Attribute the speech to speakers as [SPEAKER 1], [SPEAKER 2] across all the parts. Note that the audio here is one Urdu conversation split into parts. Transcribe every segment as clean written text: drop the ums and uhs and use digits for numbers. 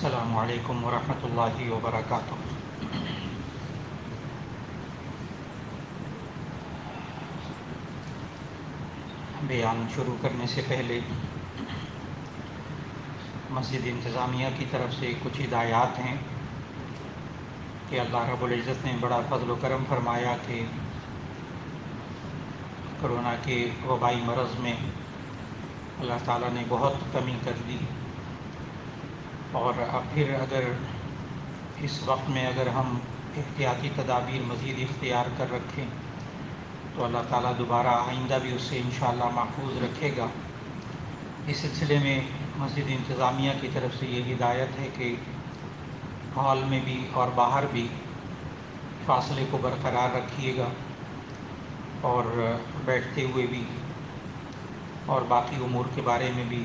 [SPEAKER 1] السلام علیکم ورحمۃ اللہ وبرکاتہ۔ بیان شروع کرنے سے پہلے مسجد انتظامیہ کی طرف سے کچھ ہدایات ہیں کہ اللہ رب العزت نے بڑا فضل و کرم فرمایا کہ کرونا کے وبائی مرض میں اللہ تعالیٰ نے بہت کمی کر دی، اور اب پھر اگر اس وقت میں اگر ہم احتیاطی تدابیر مزید اختیار کر رکھیں تو اللہ تعالیٰ دوبارہ آئندہ بھی اسے انشاءاللہ محفوظ رکھے گا۔ اس سلسلے میں مسجد انتظامیہ کی طرف سے یہ ہدایت ہے کہ ہال میں بھی اور باہر بھی فاصلے کو برقرار رکھیے گا، اور بیٹھتے ہوئے بھی اور باقی امور کے بارے میں بھی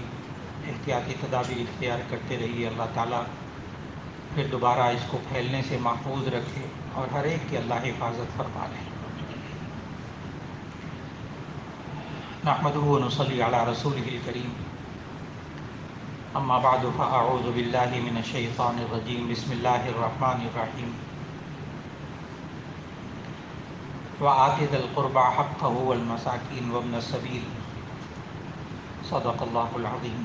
[SPEAKER 1] احتیاطی تدابیر اختیار کرتے رہیے۔ اللہ تعالیٰ پھر دوبارہ اس کو پھیلنے سے محفوظ رکھے اور ہر ایک کی اللہ حفاظت فرما لے۔ نحمدہ و نصلی علی رسولہ الکریم، اما بعد فاعوذ باللہ من الشیطان الرجیم، بسم اللہ الرحمن الرحیم۔ وآت ذی القربى حقہ والمساکین وابن السبیل، صدق اللہ العظیم۔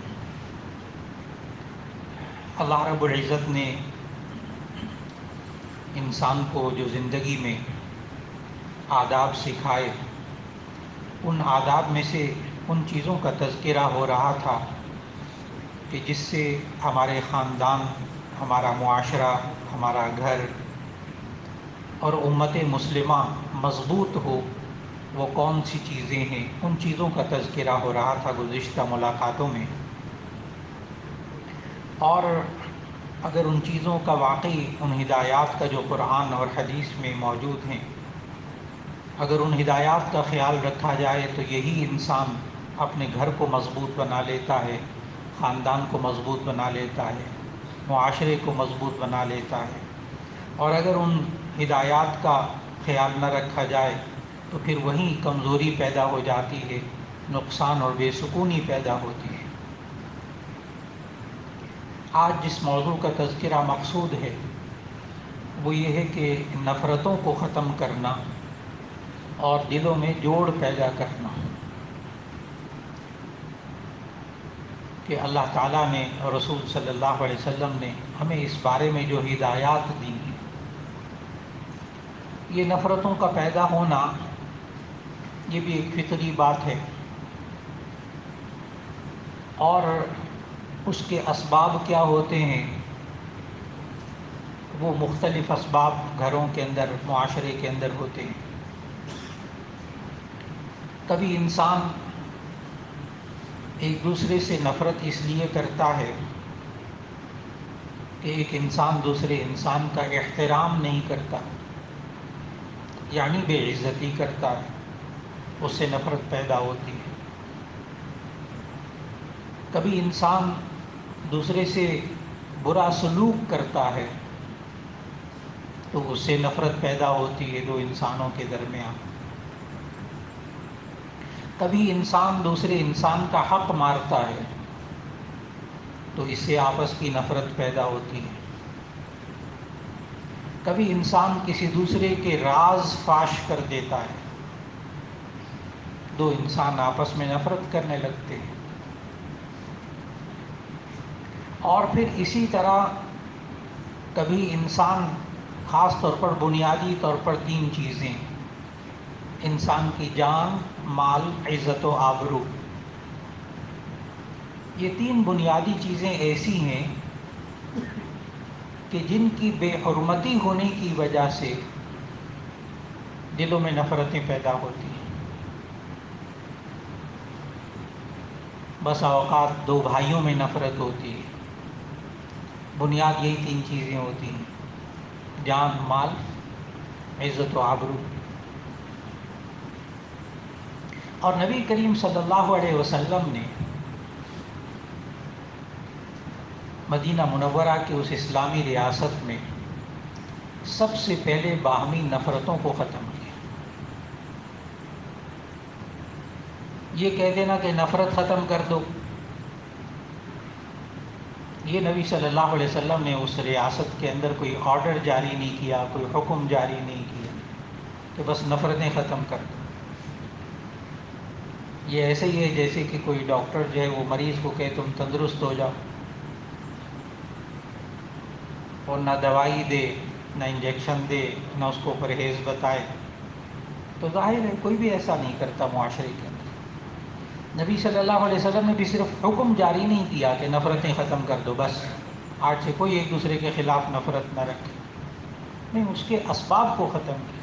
[SPEAKER 1] اللہ رب العزت نے انسان کو جو زندگی میں آداب سکھائے، ان آداب میں سے ان چیزوں کا تذکرہ ہو رہا تھا کہ جس سے ہمارے خاندان، ہمارا معاشرہ، ہمارا گھر اور امت مسلمہ مضبوط ہو، وہ کون سی چیزیں ہیں، ان چیزوں کا تذکرہ ہو رہا تھا گزشتہ ملاقاتوں میں۔ اور اگر ان چیزوں کا واقعی، ان ہدایات کا جو قرآن اور حدیث میں موجود ہیں، اگر ان ہدایات کا خیال رکھا جائے تو یہی انسان اپنے گھر کو مضبوط بنا لیتا ہے، خاندان کو مضبوط بنا لیتا ہے، معاشرے کو مضبوط بنا لیتا ہے۔ اور اگر ان ہدایات کا خیال نہ رکھا جائے تو پھر وہیں کمزوری پیدا ہو جاتی ہے، نقصان اور بے سکونی پیدا ہوتی ہے۔ آج جس موضوع کا تذکرہ مقصود ہے وہ یہ ہے کہ نفرتوں کو ختم کرنا اور دلوں میں جوڑ پیدا کرنا، کہ اللہ تعالیٰ نے اور رسول صلی اللہ علیہ وسلم نے ہمیں اس بارے میں جو ہدایات دی ہیں، یہ نفرتوں کا پیدا ہونا یہ بھی ایک فطری بات ہے، اور اس کے اسباب کیا ہوتے ہیں، وہ مختلف اسباب گھروں کے اندر، معاشرے کے اندر ہوتے ہیں۔ کبھی انسان ایک دوسرے سے نفرت اس لیے کرتا ہے کہ ایک انسان دوسرے انسان کا احترام نہیں کرتا، یعنی بے عزتی کرتا ہے، اس سے نفرت پیدا ہوتی ہے۔ کبھی انسان دوسرے سے برا سلوک کرتا ہے تو اس سے نفرت پیدا ہوتی ہے دو انسانوں کے درمیان۔ کبھی انسان دوسرے انسان کا حق مارتا ہے تو اس سے آپس کی نفرت پیدا ہوتی ہے۔ کبھی انسان کسی دوسرے کے راز فاش کر دیتا ہے، دو انسان آپس میں نفرت کرنے لگتے ہیں۔ اور پھر اسی طرح کبھی انسان، خاص طور پر بنیادی طور پر تین چیزیں، انسان کی جان، مال، عزت و آبرو، یہ تین بنیادی چیزیں ایسی ہیں کہ جن کی بے حرمتی ہونے کی وجہ سے دلوں میں نفرتیں پیدا ہوتی ہیں۔ بسا اوقات دو بھائیوں میں نفرت ہوتی ہے، بنیاد یہی تین چیزیں ہوتی ہیں: جان، مال، عزت و آبرو۔ اور نبی کریم صلی اللہ علیہ وسلم نے مدینہ منورہ کی اس اسلامی ریاست میں سب سے پہلے باہمی نفرتوں کو ختم کیا۔ یہ کہہ دینا کہ نفرت ختم کر دو، یہ نبی صلی اللہ علیہ وسلم نے اس ریاست کے اندر کوئی آرڈر جاری نہیں کیا، کوئی حکم جاری نہیں کیا کہ بس نفرتیں ختم کر دو۔ یہ ایسے ہی ہے جیسے کہ کوئی ڈاکٹر جو ہے وہ مریض کو کہے تم تندرست ہو جاؤ، اور نہ دوائی دے، نہ انجیکشن دے، نہ اس کو پرہیز بتائے، تو ظاہر ہے کوئی بھی ایسا نہیں کرتا معاشرے کے اندر۔ نبی صلی اللہ علیہ وسلم نے بھی صرف حکم جاری نہیں کیا کہ نفرتیں ختم کر دو، بس آج سے کوئی ایک دوسرے کے خلاف نفرت نہ رکھے، نہیں، اس کے اسباب کو ختم کیا،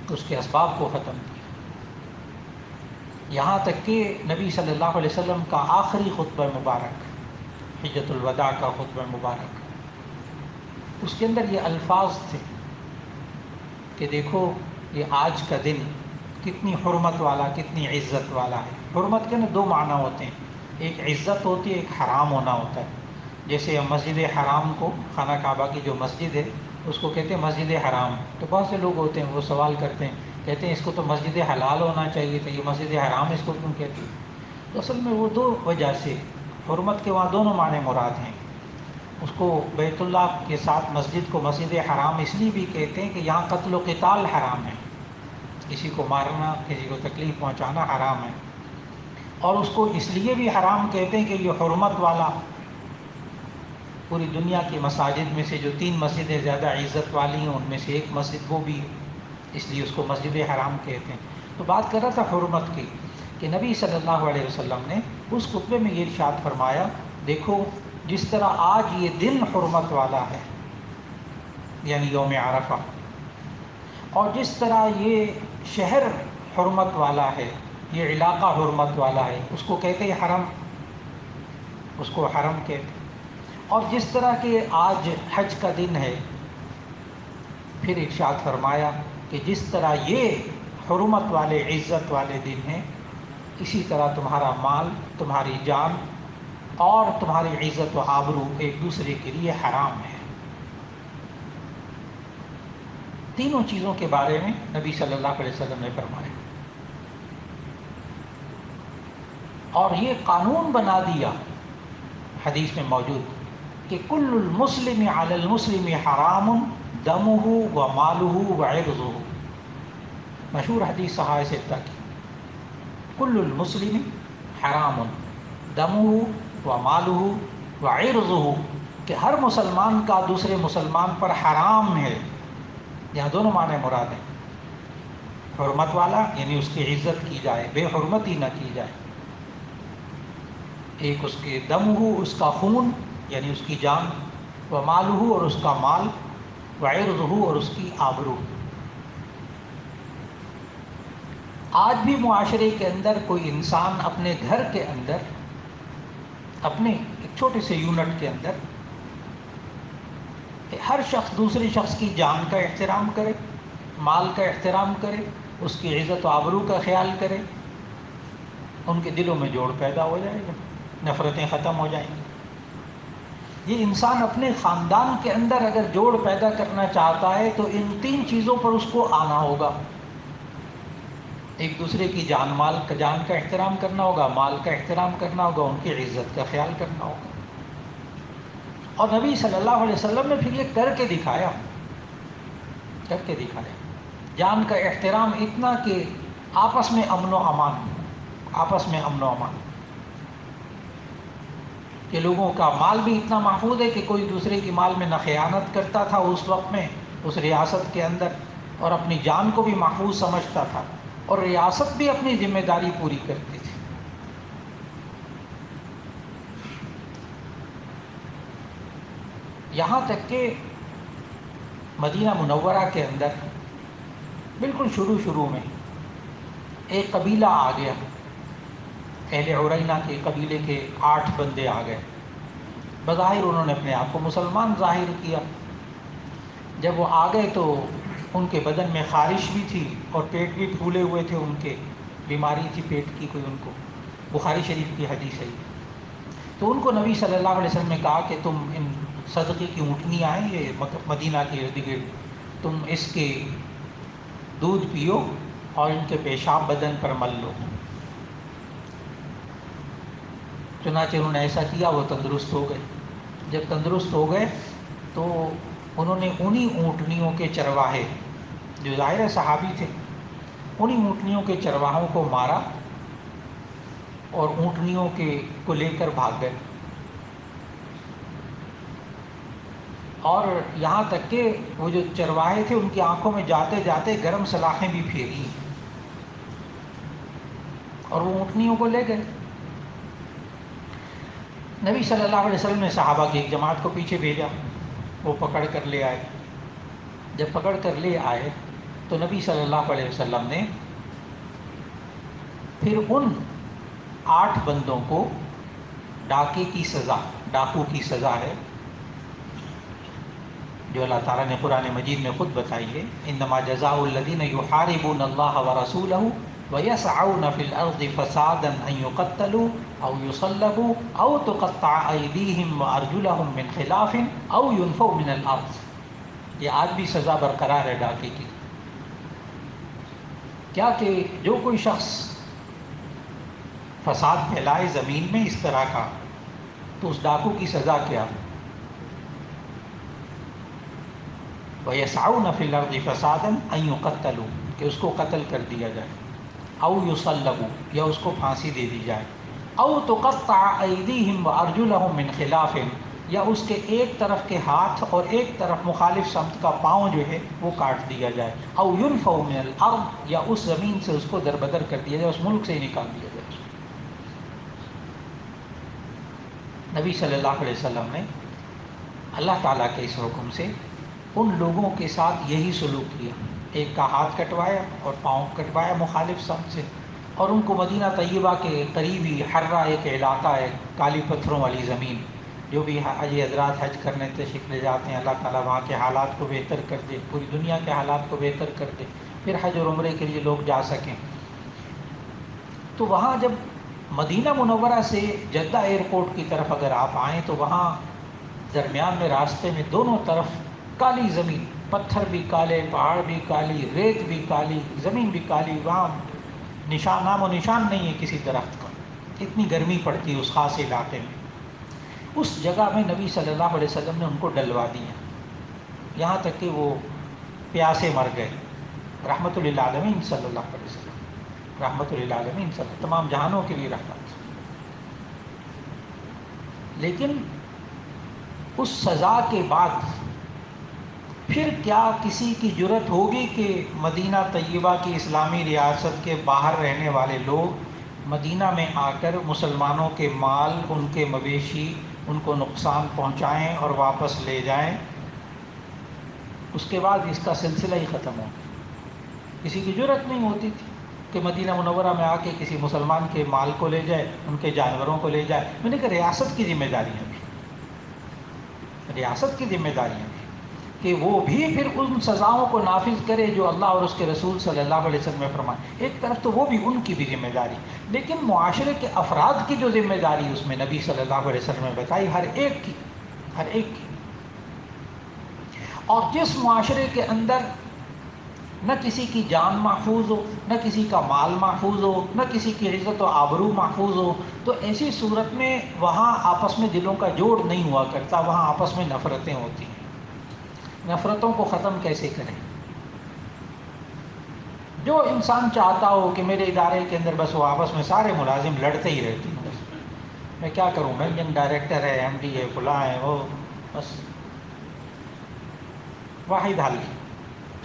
[SPEAKER 1] اس کے اسباب کو ختم کیا۔ یہاں تک کہ نبی صلی اللہ علیہ وسلم کا آخری خطبہ مبارک، حجۃ الوداع کا خطبہ مبارک، اس کے اندر یہ الفاظ تھے کہ دیکھو یہ آج کا دن کتنی حرمت والا، کتنی عزت والا ہے۔ حرمت کے نا دو معنی ہوتے ہیں، ایک عزت ہوتی ہے، ایک حرام ہونا ہوتا ہے۔ جیسے مسجد حرام کو، خانہ کعبہ کی جو مسجد ہے اس کو کہتے ہیں مسجد حرام، تو بہت سے لوگ ہوتے ہیں وہ سوال کرتے ہیں، کہتے ہیں اس کو تو مسجد حلال ہونا چاہیے تھا، یہ مسجد حرام اس کو کیوں کہتے ہیں؟ تو اصل میں وہ دو وجہ سے، حرمت کے وہاں دونوں معنی مراد ہیں۔ اس کو بیت اللہ کے ساتھ مسجد کو مسجد حرام اس لیے بھی کہتے ہیں کہ یہاں قتل و قتال حرام ہے، کسی کو مارنا، کسی کو تکلیف پہنچانا حرام ہے۔ اور اس کو اس لیے بھی حرام کہتے ہیں کہ یہ حرمت والا، پوری دنیا کی مساجد میں سے جو 3 مسجدیں زیادہ عزت والی ہیں ان میں سے ایک مسجد وہ بھی ہے، اس لیے اس کو مسجد حرام کہتے ہیں۔ تو بات کر رہا تھا حرمت کی، کہ نبی صلی اللہ علیہ وسلم نے اس خطبے میں یہ ارشاد فرمایا، دیکھو جس طرح آج یہ دن حرمت والا ہے، یعنی یوم عرفہ، اور جس طرح یہ شہر حرمت والا ہے، یہ علاقہ حرمت والا ہے، اس کو کہتے ہیں حرم، اس کو حرم کہتے ہیں۔ اور جس طرح کہ آج حج کا دن ہے، پھر ارشاد فرمایا کہ جس طرح یہ حرمت والے، عزت والے دن ہیں، اسی طرح تمہارا مال، تمہاری جان اور تمہاری عزت و آبرو ایک دوسرے کے لیے حرام ہے۔ تینوں چیزوں کے بارے میں نبی صلی اللہ علیہ وسلم نے فرمایا، اور یہ قانون بنا دیا، حدیث میں موجود کہ کل المسلم علی المسلم حرام دمہ و مالہ و عرضہ، مشہور حدیث صحابہ سے تک، کل المسلم حرام دمہ و مالہ و عرضہ، کہ ہر مسلمان کا دوسرے مسلمان پر حرام ہے۔ یہاں دونوں معنی مراد ہیں، حرمت والا یعنی اس کی عزت کی جائے، بے حرمتی نہ کی جائے، ایک اس کے دم ہو، اس کا خون یعنی اس کی جان، و مال ہو اور اس کا مال، و عرض ہو اور اس کی آبرو۔ آج بھی معاشرے کے اندر کوئی انسان اپنے گھر کے اندر، اپنے ایک چھوٹے سے یونٹ کے اندر، ہر شخص دوسرے شخص کی جان کا احترام کرے، مال کا احترام کرے، اس کی عزت و آبرو کا خیال کرے، ان کے دلوں میں جوڑ پیدا ہو جائے گا، نفرتیں ختم ہو جائیں گی۔ یہ انسان اپنے خاندان کے اندر اگر جوڑ پیدا کرنا چاہتا ہے تو ان 3 چیزوں پر اس کو آنا ہوگا، ایک دوسرے کی جان، مال کا، جان کا احترام کرنا ہوگا، مال کا احترام کرنا ہوگا، ان کی عزت کا خیال کرنا ہوگا۔ اور نبی صلی اللہ علیہ وسلم نے پھر یہ کر کے دکھایا، کر کے دکھایا، جان کا احترام اتنا کہ آپس میں امن و امان، آپس میں امن و امان، کہ لوگوں کا مال بھی اتنا محفوظ ہے کہ کوئی دوسرے کی مال میں نہ خیانت کرتا تھا اس وقت میں، اس ریاست کے اندر، اور اپنی جان کو بھی محفوظ سمجھتا تھا، اور ریاست بھی اپنی ذمہ داری پوری کرتی تھی۔ یہاں تک کہ مدینہ منورہ کے اندر بالکل شروع میں ایک قبیلہ آ گیا، اہل عرینہ کے قبیلے کے 8 بندے آ گئے، بظاہر انہوں نے اپنے آپ کو مسلمان ظاہر کیا۔ جب وہ آ گئے تو ان کے بدن میں خارش بھی تھی اور پیٹ بھی پھولے ہوئے تھے، ان کے بیماری تھی پیٹ کی کوئی، ان کو بخاری شریف کی حدیث ہے۔ تو ان کو نبی صلی اللہ علیہ وسلم نے کہا کہ تم ان صدقے کی اونٹنیاں ہیں یہ مدینہ کے ارد گرد، تم اس کے دودھ پیو اور ان کے پیشاب بدن پر مل لو۔ چنانچہ انہوں نے ایسا کیا، وہ تندرست ہو گئے۔ جب تندرست ہو گئے تو انہوں نے انہی اونٹنیوں کے چرواہے، جو ظاہر صحابی تھے، انہی اونٹنیوں کے چرواہوں کو مارا اور اونٹنیوں کو لے کر بھاگ گئے، اور یہاں تک کہ وہ جو چرواہے تھے ان کی آنکھوں میں جاتے جاتے گرم سلاخیں بھی پھیری اور وہ اونٹنیوں کو لے گئے۔ نبی صلی اللہ علیہ وسلم نے صحابہ کی ایک جماعت کو پیچھے بھیجا، وہ پکڑ کر لے آئے۔ جب پکڑ کر لے آئے تو نبی صلی اللہ علیہ وسلم نے پھر ان 8 بندوں کو ڈاکے کی سزا، ڈاکو کی سزا ہے جو اللہ تعالیٰ نے قرآن مجید میں خود بتائی ہے، انما جزاء الذین یحاربون اللہ ورسولہ ویسعون فی الارض فسادا ان یقتلوا او یصلبوا او تقطع ایدیہم وارجلہم من خلاف او ینفوا من الارض۔ یہ آج بھی سزا برقرار ہے ڈاکے کی۔ کیا کہ جو کوئی شخص فساد پھیلائے زمین میں اس طرح کا، تو اس ڈاکو کی سزا کیا؟ وَيَسْعَوْنَ فِي الْأَرْضِ فَسَادًا أَن يُقَتَّلُوا، کہ اس کو قتل کر دیا جائے، او يُصَلَّبُوا، یا اس کو پھانسی دے دی جائے، او تُقَطَّعَ أَيْدِيهِمْ وَأَرْجُلَهُمْ مِنْ خِلَافٍ، یا اس کے ایک طرف کے ہاتھ اور ایک طرف مخالف سمت کا پاؤں جو ہے وہ کاٹ دیا جائے، او يُنْفَوْا مِنَ الْأَرْضِ، یا اس زمین سے اس کو دربدر کر دیا جائے، اس ملک سے ہی نکال دیا جائے۔ نبی صلی اللہ علیہ وسلم نے اللہ تعالیٰ کے اس حکم سے ان لوگوں کے ساتھ یہی سلوک کیا، ایک کا ہاتھ کٹوایا اور پاؤں کٹوایا مخالف سمت سے، اور ان کو مدینہ طیبہ کے قریبی حرہ ایک علاقہ ہے، کالی پتھروں والی زمین، جو بھی حاجی حضرات حج کرنے تشریف لے جاتے ہیں، اللہ تعالیٰ وہاں کے حالات کو بہتر کر دے، پوری دنیا کے حالات کو بہتر کر دے، پھر حج اور عمرے کے لیے لوگ جا سکیں۔ تو وہاں جب مدینہ منورہ سے جدہ ایئرپورٹ کی طرف اگر آپ آئیں تو وہاں درمیان میں راستے میں دونوں طرف کالی زمین، پتھر بھی کالے، پہاڑ بھی کالی، ریت بھی کالی، زمین بھی کالی، وہاں نشان، نام و نشان نہیں ہے کسی درخت کا، اتنی گرمی پڑتی ہے اس خاص علاقے میں۔ اس جگہ میں نبی صلی اللہ علیہ وسلم نے ان کو ڈلوا دیا، یہاں تک کہ وہ پیاسے مر گئے، رحمت للعالمین صلی اللہ علیہ وسلم، رحمت للعالمین صلی اللہ، تمام جہانوں کے لیے رحمت۔ لیکن اس سزا کے بعد پھر کیا کسی کی جرأت ہوگی کہ مدینہ طیبہ کی اسلامی ریاست کے باہر رہنے والے لوگ مدینہ میں آ کر مسلمانوں کے مال، ان کے مویشی، ان کو نقصان پہنچائیں اور واپس لے جائیں؟ اس کے بعد اس کا سلسلہ ہی ختم ہو گیا، کسی کی جرأت نہیں ہوتی تھی کہ مدینہ منورہ میں آ کے کسی مسلمان کے مال کو لے جائے، ان کے جانوروں کو لے جائے۔ میں نے کہا ریاست کی ذمہ داریاں بھی، ریاست کی ذمہ داریاں بھی، کہ وہ بھی پھر ان سزاؤں کو نافذ کرے جو اللہ اور اس کے رسول صلی اللہ علیہ وسلم نے فرمائے۔ ایک طرف تو وہ بھی ان کی بھی ذمہ داری، لیکن معاشرے کے افراد کی جو ذمہ داری اس میں نبی صلی اللہ علیہ وسلم نے بتائی، ہر ایک کی، ہر ایک کی۔ اور جس معاشرے کے اندر نہ کسی کی جان محفوظ ہو، نہ کسی کا مال محفوظ ہو، نہ کسی کی عزت و آبرو محفوظ ہو، تو ایسی صورت میں وہاں آپس میں دلوں کا جوڑ نہیں ہوا کرتا، وہاں آپس میں نفرتیں ہوتی ہیں۔ نفرتوں کو ختم کیسے کریں؟ جو انسان چاہتا ہو کہ میرے ادارے کے اندر بس وہ آپس میں سارے ملازم لڑتے ہی رہتے ہیں، بس میں کیا کروں، مینیجنگ ڈائریکٹر ہے، ایم ڈی ہے، فلاں ہے، وہ بس واحد حل،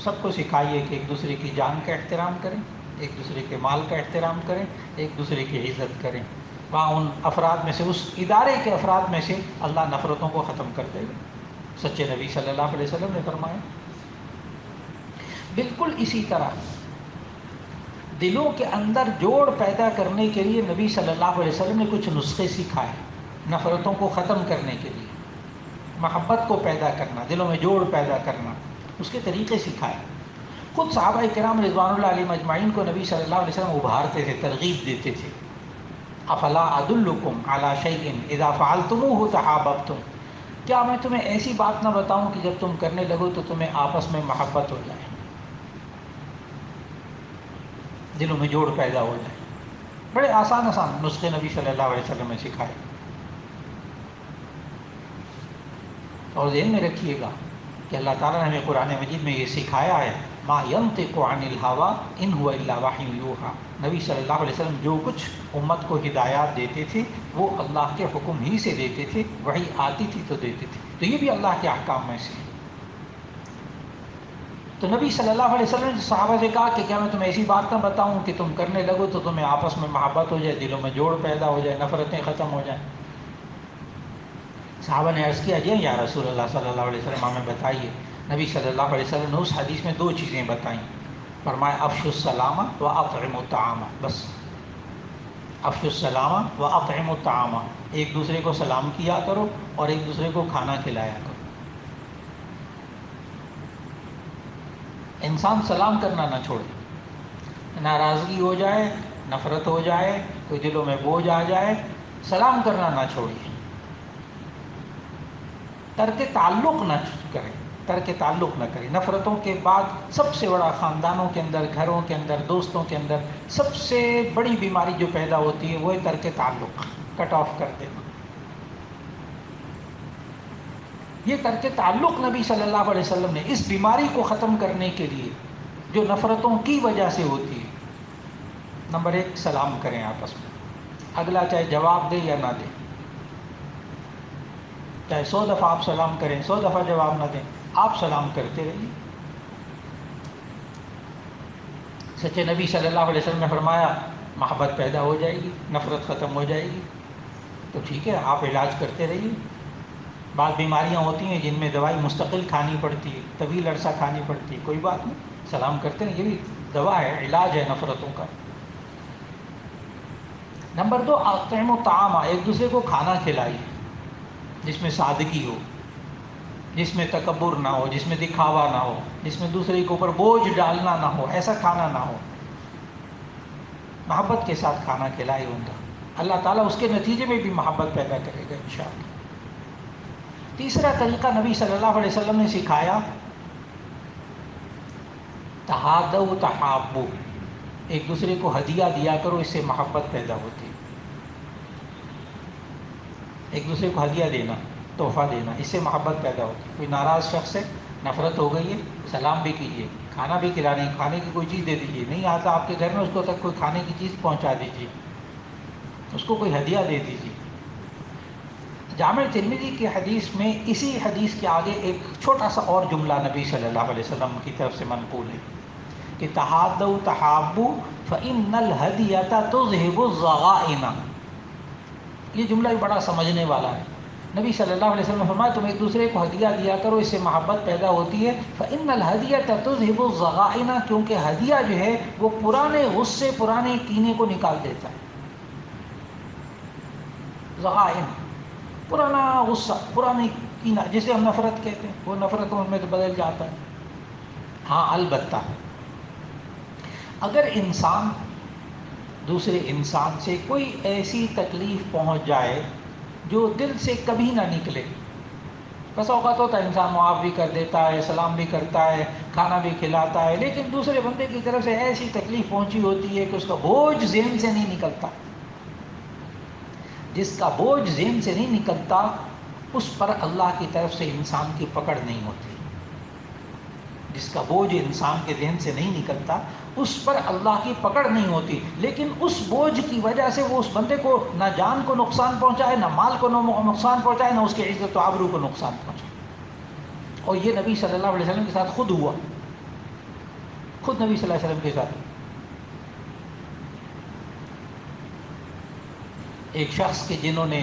[SPEAKER 1] سب کو سکھائیے کہ ایک دوسرے کی جان کا احترام کریں، ایک دوسرے کے مال کا احترام کریں، ایک دوسرے کی عزت کریں۔ وہاں ان افراد میں سے، اس ادارے کے افراد میں سے اللہ نفرتوں کو ختم کر دے گا، سچے نبی صلی اللہ علیہ وسلم نے فرمایا۔ بالکل اسی طرح دلوں کے اندر جوڑ پیدا کرنے کے لیے نبی صلی اللہ علیہ وسلم نے کچھ نسخے سکھائے، نفرتوں کو ختم کرنے کے لیے، محبت کو پیدا کرنا، دلوں میں جوڑ پیدا کرنا، اس کے طریقے سکھائے۔ خود صحابہ کرام رضوان اللہ علیہم اجمعین کو نبی صلی اللہ علیہ وسلم ابھارتے تھے، ترغیب دیتے تھے، افلا ادلکم علی شیء اذا فعلتموہ تحاببتم، کیا میں تمہیں ایسی بات نہ بتاؤں کہ جب تم کرنے لگو تو تمہیں آپس میں محبت ہو جائے، دلوں میں جوڑ پیدا ہو جائے۔ بڑے آسان آسان نسخے نبی صلی اللہ علیہ وسلم نے سکھائے۔ اور ذہن میں رکھیے گا کہ اللہ تعالیٰ نے ہمیں قرآن مجید میں یہ سکھایا ہے، ما ينطق عن الهوى ان هو الا وحی یوحی۔ نبی صلی اللہ علیہ وسلم جو کچھ امت کو ہدایات دیتے تھے وہ اللہ کے حکم ہی سے دیتے تھے، وحی آتی تھی تو دیتے تھے، تو یہ بھی اللہ کے احکام میں سے ہے۔ تو نبی صلی اللہ علیہ وسلم نے صحابہ سے کہا کہ کیا میں تمہیں ایسی بات نہ بتاؤں کہ تم کرنے لگو تو تمہیں آپس میں محبت ہو جائے، دلوں میں جوڑ پیدا ہو جائے، نفرتیں ختم ہو جائیں۔ صحابہ نے عرض کیا جی یا رسول اللہ صلی اللہ علیہ وسلم ہمیں بتائیے۔ نبی صلی اللہ علیہ وسلم نے اس حدیث میں 2 چیزیں بتائیں، فرمایا افشوا السلام و اطعموا الطعام، بس افشوا السلام و اطعموا الطعام، ایک دوسرے کو سلام کیا کرو اور ایک دوسرے کو کھانا کھلایا کرو۔ انسان سلام کرنا نہ چھوڑے، ناراضگی ہو جائے، نفرت ہو جائے، کوئی دلوں میں بوجھ آ جائے، سلام کرنا نہ چھوڑیے، ترک تعلق نہ کریں، ترک تعلق نہ کریں۔ نفرتوں کے بعد سب سے بڑا خاندانوں کے اندر، گھروں کے اندر، دوستوں کے اندر سب سے بڑی بیماری جو پیدا ہوتی ہے وہ ہے ترک تعلق، کٹ آف کر دینا۔ یہ ترک تعلق نبی صلی اللہ علیہ وسلم نے اس بیماری کو ختم کرنے کے لیے جو نفرتوں کی وجہ سے ہوتی ہے، نمبر 1 سلام کریں آپس میں، اگلا چاہے جواب دے یا نہ دے، چاہے 100 دفعہ آپ سلام کریں، 100 دفعہ جواب نہ دیں، آپ سلام کرتے رہیے۔ سچے نبی صلی اللہ علیہ وسلم نے فرمایا محبت پیدا ہو جائے گی، نفرت ختم ہو جائے گی، تو ٹھیک ہے آپ علاج کرتے رہیے۔ بعض بیماریاں ہوتی ہیں جن میں دوائی مستقل کھانی پڑتی ہے، طویل عرصہ کھانی پڑتی ہے، کوئی بات نہیں، سلام کرتے ہیں، یہ بھی دوا ہے، علاج ہے نفرتوں کا۔ نمبر 2 اطعموا الطعام، ایک دوسرے کو کھانا کھلائیے جس میں سادگی ہو، جس میں تکبر نہ ہو، جس میں دکھاوا نہ ہو، جس میں دوسرے کے اوپر بوجھ ڈالنا نہ ہو، ایسا کھانا نہ ہو، محبت کے ساتھ کھانا کھلائے ان کا، اللہ تعالیٰ اس کے نتیجے میں بھی محبت پیدا کرے گا انشاءاللہ۔ تیسرا طریقہ نبی صلی اللہ علیہ وسلم نے سکھایا، تہادوا تحابوا، ایک دوسرے کو ہدیہ دیا کرو، اس سے محبت پیدا ہوتی ہے۔ ایک دوسرے کو ہدیہ دینا، تحفہ دینا، اس سے محبت پیدا ہوتی ہے۔ کوئی ناراض شخص ہے، نفرت ہو گئی ہے، سلام بھی کیجیے، کھانا بھی کھلانے، کھانے کی کوئی چیز دے دیجیے، نہیں آتا آپ کے گھر میں اس کو تک کوئی کھانے کی چیز پہنچا دیجیے، اس کو کوئی ہدیہ دے دیجیے۔ جامع ترمذی کی حدیث میں اسی حدیث کے آگے ایک چھوٹا سا اور جملہ نبی صلی اللہ علیہ وسلم کی طرف سے منقول ہے کہ تہادوا تحابوا فإن الہدیۃ تذہب الضغائن۔ یہ جملہ بھی بڑا سمجھنے والا ہے۔ نبی صلی اللہ علیہ وسلم نے فرمایا تم ایک دوسرے کو ہدیہ دیا کرو، اس سے محبت پیدا ہوتی ہے۔ فإن الہدیۃ تذہب الضغائن، کیونکہ ہدیہ جو ہے وہ پرانے غصے، پرانے کینے کو نکال دیتا ہے۔ ضغائن، پرانا غصہ، پرانی کینہ، جسے ہم نفرت کہتے ہیں، وہ نفرت میں تو بدل جاتا ہے۔ ہاں البتہ اگر انسان دوسرے انسان سے کوئی ایسی تکلیف پہنچ جائے جو دل سے کبھی نہ نکلے، بس اوقات ہوتا ہے انسان معاف بھی کر دیتا ہے، سلام بھی کرتا ہے، کھانا بھی کھلاتا ہے، لیکن دوسرے بندے کی طرف سے ایسی تکلیف پہنچی ہوتی ہے کہ اس کا بوجھ ذہن سے نہیں نکلتا۔ جس کا بوجھ ذہن سے نہیں نکلتا اس پر اللہ کی طرف سے انسان کی پکڑ نہیں ہوتی۔ جس کا بوجھ انسان کے ذہن سے نہیں نکلتا اس پر اللہ کی پکڑ نہیں ہوتی، لیکن اس بوجھ کی وجہ سے وہ اس بندے کو نہ جان کو نقصان پہنچائے، نہ مال کو نقصان پہنچائے، نہ اس کی عزت و آبرو کو نقصان پہنچائے۔ اور یہ نبی صلی اللہ علیہ وسلم کے ساتھ خود ہوا، خود نبی صلی اللہ علیہ وسلم کے ساتھ ایک شخص کے جنہوں نے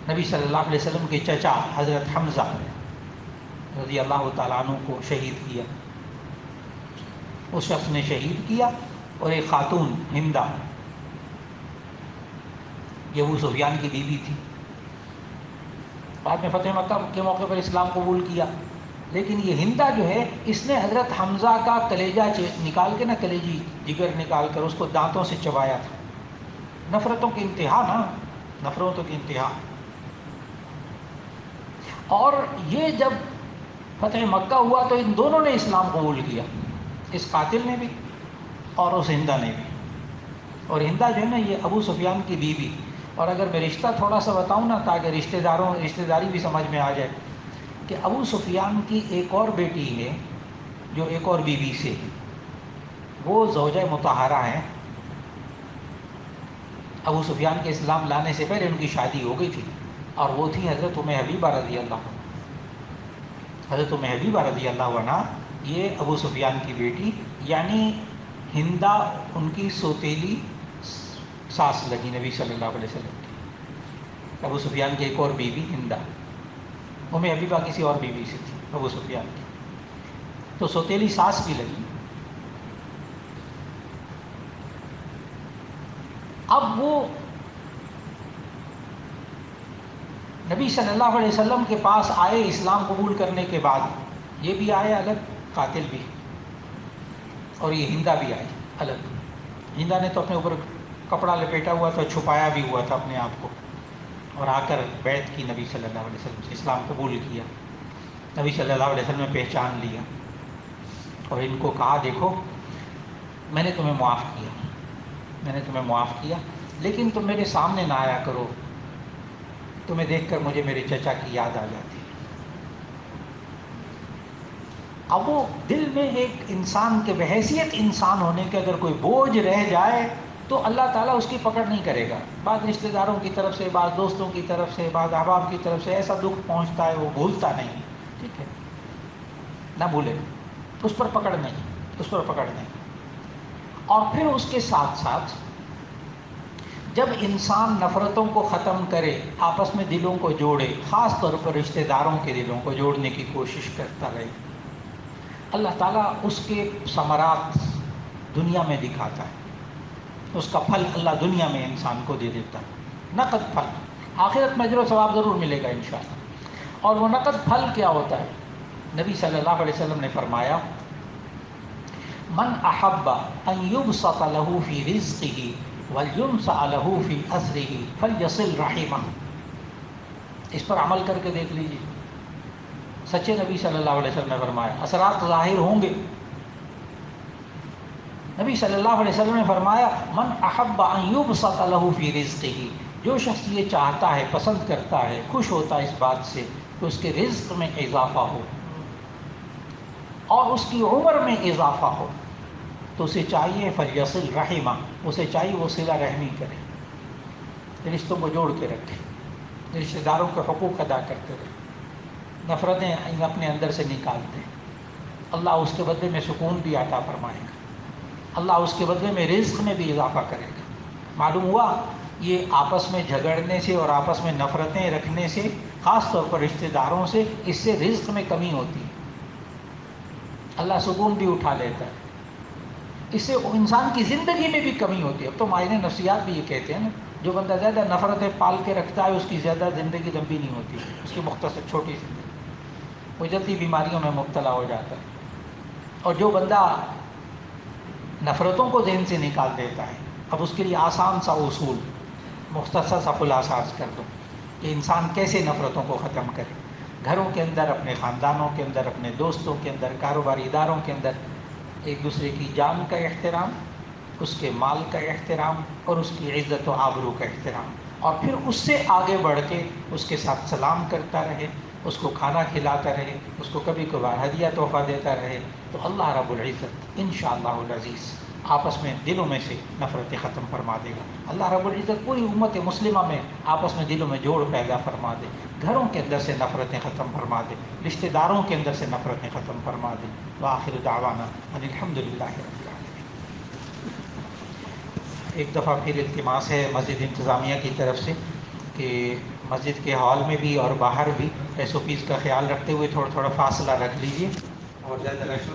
[SPEAKER 1] نبی صلی اللہ علیہ وسلم کے چچا حضرت حمزہ رضی اللہ تعالیٰ عنہ کو شہید کیا، اس شخص نے شہید کیا، اور ایک خاتون ہندہ، یہ ابو سفیان کی بیوی تھی، بعد میں فتح مکہ کے موقع پر اسلام قبول کیا، لیکن یہ ہندہ جو ہے اس نے حضرت حمزہ کا کلیجہ نکال کے، کلیجی جگر نکال کر اس کو دانتوں سے چبایا تھا۔ نفرتوں کی انتہا نا، نفرتوں کی انتہا۔ اور یہ جب فتح مکہ ہوا تو ان دونوں نے اسلام قبول کیا، اس قاتل نے بھی اور اس ہندہ نے بھی۔ اور ہندہ جو ہے نا یہ ابو سفیان کی بیوی، اور اگر میں رشتہ تھوڑا سا بتاؤں نا تاکہ رشتہ داری بھی سمجھ میں آ جائے، کہ ابو سفیان کی ایک اور بیٹی ہے جو ایک اور بیوی سے ہے، وہ زوجہ مطہرہ ہیں. ابو سفیان کے اسلام لانے سے پہلے ان کی شادی ہو گئی تھی، اور وہ تھی حضرت ام حبیبہ رضی اللہ عنہ. حضرت ام حبیبہ رضی اللہ عنہ یہ ابو سفیان کی بیٹی، یعنی ہندا ان کی سوتیلی ساس لگی نبی صلی اللہ علیہ وسلم کی. ابو سفیان کی ایک اور بیوی ہندا، ام حبیبہ کسی اور بیوی سے تھی ابو سفیان کی، تو سوتیلی ساس بھی لگی. اب وہ نبی صلی اللہ علیہ وسلم کے پاس آئے اسلام قبول کرنے کے بعد. یہ بھی آئے الگ، قاتل بھی، اور یہ ہندا بھی آئی الگ. ہندا نے تو اپنے اوپر کپڑا لپیٹا ہوا تھا، چھپایا بھی ہوا تھا اپنے آپ کو، اور آ کر بیعت کی نبی صلی اللہ علیہ وسلم سے، اسلام قبول کیا. نبی صلی اللہ علیہ وسلم نے پہچان لیا اور ان کو کہا دیکھو میں نے تمہیں معاف کیا، میں نے تمہیں معاف کیا، لیکن تم میرے سامنے نہ آیا کرو، تمہیں دیکھ کر مجھے میرے چچا کی یاد آ جاتی. اب وہ دل میں ایک انسان کے بحیثیت انسان ہونے کے اگر کوئی بوجھ رہ جائے تو اللہ تعالیٰ اس کی پکڑ نہیں کرے گا. بعض رشتہ داروں کی طرف سے، بعض دوستوں کی طرف سے، بعض احباب کی طرف سے ایسا دکھ پہنچتا ہے وہ بھولتا نہیں. ٹھیک ہے، نہ بھولے، اس پر پکڑ نہیں، اس پر پکڑ نہیں. اور پھر اس کے ساتھ ساتھ جب انسان نفرتوں کو ختم کرے، آپس میں دلوں کو جوڑے، خاص طور پر رشتہ داروں کے دلوں کو جوڑنے کی کوشش کرتا رہے، اللہ تعالیٰ اس کے ثمرات دنیا میں دکھاتا ہے. اس کا پھل اللہ دنیا میں انسان کو دے دیتا ہے، نقد پھل. آخرت میں اجر و ثواب ضرور ملے گا انشاءاللہ. اور وہ نقد پھل کیا ہوتا ہے؟ نبی صلی اللہ علیہ وسلم نے فرمایا من احب ان یبسط له فی رزقه وینسأ له فی اثره فلیصل رحمہ. اس پر عمل کر کے دیکھ لیجیے. سچے نبی صلی اللہ علیہ وسلم نے فرمایا، اثرات ظاہر ہوں گے. نبی صلی اللہ علیہ وسلم نے فرمایا من احب ان یبسط له فی رزقه، جو شخص یہ چاہتا ہے، پسند کرتا ہے، خوش ہوتا ہے اس بات سے کہ اس کے رزق میں اضافہ ہو اور اس کی عمر میں اضافہ ہو، تو اسے چاہیے فلیصل رحمہ، اسے چاہیے وہ صلہ رحمی کرے، رشتوں کو جوڑ کے رکھے، رشتہ داروں کے حقوق ادا کرتے رہے، نفرتیں اپنے اندر سے نکالتے. اللہ اس کے بدلے میں سکون بھی عطا فرمائے گا، اللہ اس کے بدلے میں رزق میں بھی اضافہ کرے گا. معلوم ہوا یہ آپس میں جھگڑنے سے اور آپس میں نفرتیں رکھنے سے، خاص طور پر رشتہ داروں سے، اس سے رزق میں کمی ہوتی ہے. اللہ سکون بھی اٹھا لیتا ہے، اس سے انسان کی زندگی میں بھی کمی ہوتی ہے. اب تو ماہرین نفسیات بھی یہ کہتے ہیں نا، جو بندہ زیادہ نفرتیں پال کے رکھتا ہے اس کی زیادہ زندگی لمبی نہیں ہوتی، اس کی مختصر چھوٹی زندگی، وہ جلدی بیماریوں میں مبتلا ہو جاتا ہے. اور جو بندہ نفرتوں کو ذہن سے نکال دیتا ہے، اب اس کے لیے آسان سا اصول، مختصر سا خلاصہ عرض کر دو کہ انسان کیسے نفرتوں کو ختم کرے. گھروں کے اندر، اپنے خاندانوں کے اندر، اپنے دوستوں کے اندر، کاروباری اداروں کے اندر ایک دوسرے کی جان کا احترام، اس کے مال کا احترام اور اس کی عزت و آبرو کا احترام، اور پھر اس سے آگے بڑھ کے اس کے ساتھ سلام کرتا رہے، اس کو کھانا کھلاتا رہے، اس کو کبھی کبھار ہدیہ تحفہ دیتا رہے، تو اللہ رب العزت انشاءاللہ العزیز آپس میں دلوں میں سے نفرتیں ختم فرما دے گا. اللہ رب العزت پوری امت مسلمہ میں آپس میں دلوں میں جوڑ پیدا فرما دے، گھروں کے اندر سے نفرتیں ختم فرما دے، رشتہ داروں کے اندر سے نفرتیں ختم فرما دے. وآخر دعوانا ان الحمدللہ رب العالمین. ایک دفعہ پھر التماس ہے مسجد انتظامیہ کی طرف سے کہ مسجد کے ہال میں بھی اور باہر بھی ایس او پیز کا خیال رکھتے ہوئے تھوڑا تھوڑا فاصلہ رکھ لیجیے اور زیادہ رش